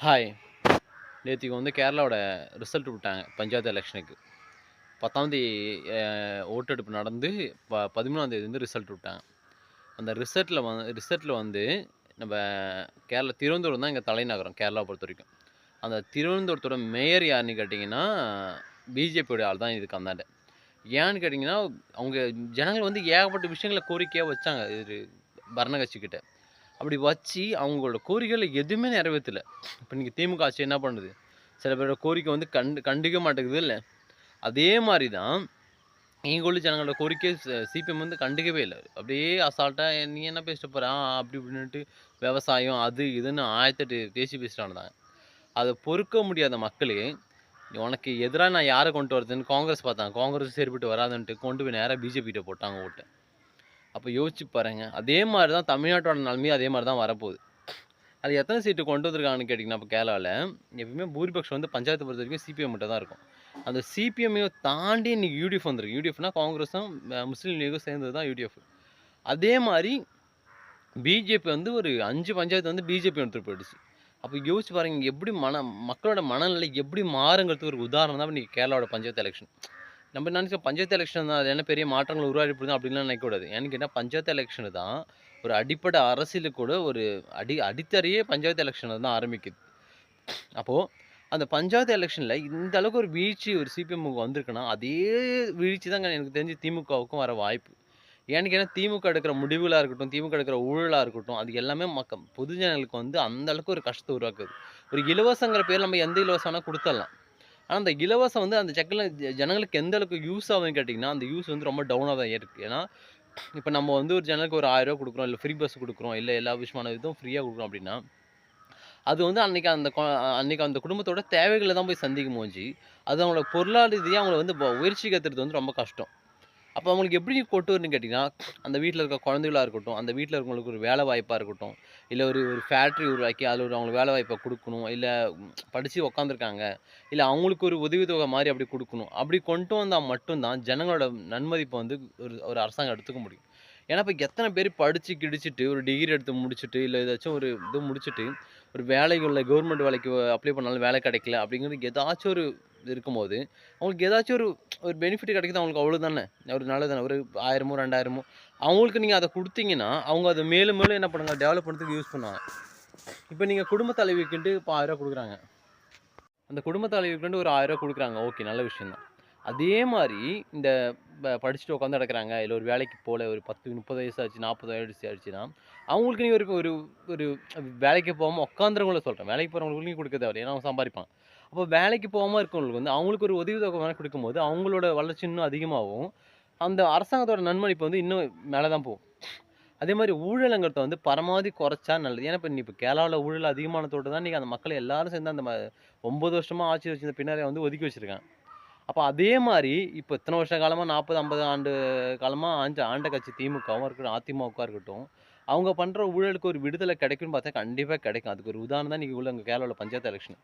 Hi. நேத்திக்கு வந்து கேரளாவோட result விட்டாங்க. பஞ்சாயத்து எலக்ஷனுக்கு. 10ஆம் தேதி அ ஓட்டெடுப்பு நடந்து 13ஆம் தேதி வந்து ரிசல்ட் விட்டாங்க. அந்த ரிசல்ட்ல வந்து நம்ப கேரளா திருவனந்தபுரம் தான் எங்க தலைநகரம், கேரளாவ பொறுத்தவரைக்கும். அந்த திருவனந்தபுரத்தோட மேயர் யாருன்னு கேட்டீங்கன்னா, பிஜேபியோட ஆள் தான் இதுக்கு அந்தாண்ட. ஏன்னு கேட்டீங்கன்னா, அவங்க ஜனங்கள் வந்து ஏகப்பட்ட விஷயங்கள கோரிக்கையா வச்சாங்க. இது பரண கட்சிக்கிட்ட. அப்படி வச்சு அவங்களோட கோரிக்கைகள எதுவுமே நிறைவேத்தல. இப்ப நீங்க திமுக ஆட்சி என்ன பண்ணுது? சில பேரோட கோரிக்கை வந்து கண்டுக்க மாட்டேங்குதுல்ல. அதே மாரி தான் இங்க உள்ள ஜனங்களோட கோரிக்கைய சிபிஎம் வந்து கண்டுக்கவே இல்ல. அப்படியே அசால்ட்டா "நீ என்ன பேசிட்டு போற?" அப்படி இப்படின்னுட்டு விவசாயம் அது இதுன்னு 1008 பேசிட்டு இருந்தாங்க. அத பொறுக்க முடியாத மக்களே, உனக்கு எதிரா நான் யார கொண்டு வரதுன்னு காங்கிரஸ் பார்த்தாங்க. காங்கிரஸ் சரிப்பட்டு வராதுன்ட்டு கொண்டு போய் நேரா பிஜேபி கிட்ட போட்டாங்க ஓட்ட. அப்ப யோசிச்சு பாருங்க. அதே மாரி தான் தமிழ்நாட்டோட நிலைமையும் அதே மாரி தான் வரப்போகுது. அது எத்தன சீட்டு கொண்டு வந்திருக்காங்கன்னு கேட்டீங்கன்னா, இப்ப கேரளால, எப்பயுமே பூரிபக்ஷம் வந்து பஞ்சாயத்த பொறுத்தவரைக்கும் சிபிஎம் மட்டும் தான் இருக்கும். அந்த சிபிஎம்மையும் தாண்டி இன்னைக்கு யுடிஎஃப் வந்திருக்கு. யுடிஎஃப்னா காங்கிரஸும், முஸ்லீம் லீகும் சேர்ந்தது தான் யுடிஎஃப். அதே மாரி பிஜேபி வந்து ஒரு 5 பஞ்சாயத்து வந்து பிஜேபி எடுத்துட்டு போயிடுச்சு. அப்ப யோசிச்சு பாருங்க, எப்படி மக்களோட மனநிலை எப்படி மாறுங்கிறதுக்கு ஒரு உதாரணம் தான் இன்னைக்கு கேரளாவோட பஞ்சாயத்து எலக்ஷன். நம்ம நினைச்சோம் பஞ்சாயத்து எலக்ஷன் தான். அது என்ன பெரிய மாற்றங்கள் உருவாகிப்படுது அப்படின்லாம் நினைக்கக்கூடாது. ஏன்னு கேட்டா, பஞ்சாயத்து எலக்ஷன் தான் ஒரு அடிப்படை அரசியலுக்கு கூட ஒரு அடித்தறையே பஞ்சாயத்து எலக்ஷன்ல தான் ஆரம்பிக்குது. அப்போ அந்த பஞ்சாயத்து எலக்ஷன்ல இந்த அளவுக்கு ஒரு வீழ்ச்சி ஒரு சிபிஎம்முக்கு வந்திருக்குன்னா, அதே வீழ்ச்சி தாங்க எனக்கு தெரிஞ்சு திமுகவுக்கும் வர வாய்ப்பு. ஏன்னு கேட்டா, திமுக எடுக்கிற முடிவுகளா இருக்கட்டும், திமுக எடுக்கிற ஊழலா இருக்கட்டும், அது எல்லாமே பொது ஜனங்களுக்கு வந்து அந்த அளவுக்கு ஒரு கஷ்டத்த உருவாக்குது. ஒரு இலவசங்கிற பேர்ல நம்ம எந்த இலவசம் வேணா குடுத்துடலாம். ஆனா, அந்த இலவசம் வந்து அந்த செக்ல ஜனங்களுக்கு எந்த அளவுக்கு யூஸ் ஆகுதுன்னு கேட்டீங்கன்னா, அந்த யூஸ் வந்து ரொம்ப டவுனா தான் இருக்கு. ஏன்னா, இப்ப நம்ம வந்து ஒரு ஜனலுக்கு ஒரு ரூ. 1000 குடுக்குறோம், இல்ல ஃப்ரீ பஸ் குடுக்குறோம், இல்ல எல்லா விஷயமான இதுவும் ஃப்ரீயா குடுக்குறோம் அப்டின்னா, அது வந்து அன்னைக்கு அந்த குடும்பத்தோட தேவைகள தான் போய் சந்திக்குமே ஒழிஞ்சு, அது அவங்களோட பொருளாதார ரீதியா அவங்கள வந்து உயர்ச்சிக்கு ஏத்துறது வந்து ரொம்ப கஷ்டம். அப்ப அவங்களுக்கு எப்படி கொண்டு வரணும்னு கேட்டீங்கன்னா, அந்த வீட்ல இருக்க குழந்தைகளா இருக்கட்டும், அந்த வீட்ல இருக்கவங்களுக்கு ஒரு வேலை வாய்ப்பா இருக்கட்டும், இல்ல ஒரு ஒரு ஃபேக்டரி உருவாக்கி அதில ஒரு அவங்களுக்கு வேலை வாய்ப்ப குடுக்கணும். இல்ல படிச்சு உட்காந்துருக்காங்க. இல்ல அவங்களுக்கு ஒரு உதவித்தொகை மாரி அப்படி குடுக்கணும். அப்படி கொண்டு வந்தா மட்டும் தான் ஜனங்களோட நன்மதிப்ப வந்து ஒரு ஒரு அரசாங்கம் எடுத்துக்க முடியும். ஏன்னா, இப்ப எத்தன பேரு படிச்சு கிடிச்சுட்டு ஒரு டிகிரி எடுத்து முடிச்சுட்டு, இல்ல ஏதாச்சும் ஒரு இது முடிச்சுட்டு, ஒரு வேலைகள்ல கவர்மெண்ட் வேலைக்கு அப்ளை பண்ணாலும் வேலை கிடைக்கல அப்படிங்கிறது ஏதாச்சும் ஒரு இது இருக்கும்போது, அவங்களுக்கு ஏதாச்சும் ஒரு ஒரு பெனிஃபிட் கிடைக்குது அவங்களுக்கு அவ்வளோதானே. ஒரு நல்லது தானே. ஒரு 1000மோ, 2000மோ அவங்களுக்கு நீங்க அத குடுத்தீங்கன்னா, அவங்க அத மேலும் மேலும் என்ன பண்ணுவாங்க, டெவலப் பண்றதுக்கு யூஸ் பண்ணுவாங்க. இப்ப நீங்க குடும்ப தலைவிக்குன்ட்டு இப்ப ரூ. 1000 குடுக்குறாங்க. அந்த குடும்ப தலைவிக்குன்ட்டு ஒரு ரூ. 1000 குடுக்குறாங்க. ஓகே, நல்ல விஷயம் தான். அதே மாரி இந்த படிச்சுட்டு உட்காந்து கிடக்குறாங்க. இல்ல ஒரு வேலைக்கு போல ஒரு 10, 30 வயசு ஆச்சு, 40 வயசு ஆச்சுன்னா, அவங்களுக்கு நீ ஒரு ஒரு ஒரு வேலைக்கு போகாம உட்காந்துறவங்கள சொல்றேன். வேலைக்கு போறவங்களுக்கு நீ குடுக்க தேவையில்ல. ஏன்னா அவங்க சம்பாரிப்பாங்க. அப்போ வேலைக்கு போகாம இருக்கவங்களுக்கு வந்து அவங்களுக்கு ஒரு உதவித்தொகை மாரி குடுக்கும்போது, அவங்களோட வளர்ச்சி இன்னும் அதிகமாகும். அந்த அரசாங்கத்தோட நன்மதிப்பு வந்து இன்னும் மேல தான் போகும். அதே மாரி ஊழலுங்கிறத வந்து பரமாவதி குறைச்சா நல்லது. ஏன்னா, இப்ப கேரளாவுல ஊழல் அதிகமானதோட தான் இன்னைக்கு அந்த மக்கள் எல்லாரும் சேர்ந்து அந்த 9 வருஷமா ஆட்சி வச்சிருந்த பின்னாடிய வந்து ஒதுக்கி வச்சிருக்காங்க. அப்ப அதே மாரி இப்ப இத்தன வருஷ காலமா 40, 50 ஆண்டு காலமா ஆண்ட கட்சி திமுகவும் இருக்கட்டும், அதிமுகவா இருக்கட்டும், அவங்க பண்ற ஊழலுக்கு ஒரு விடுதலை கிடைக்கும்னு பார்த்தா கண்டிப்பா கிடைக்கும். அதுக்கு ஒரு உதாரணம் தான் இன்னைக்கு உள்ள கேரளாவுல பஞ்சாயத்து எலக்ஷன்.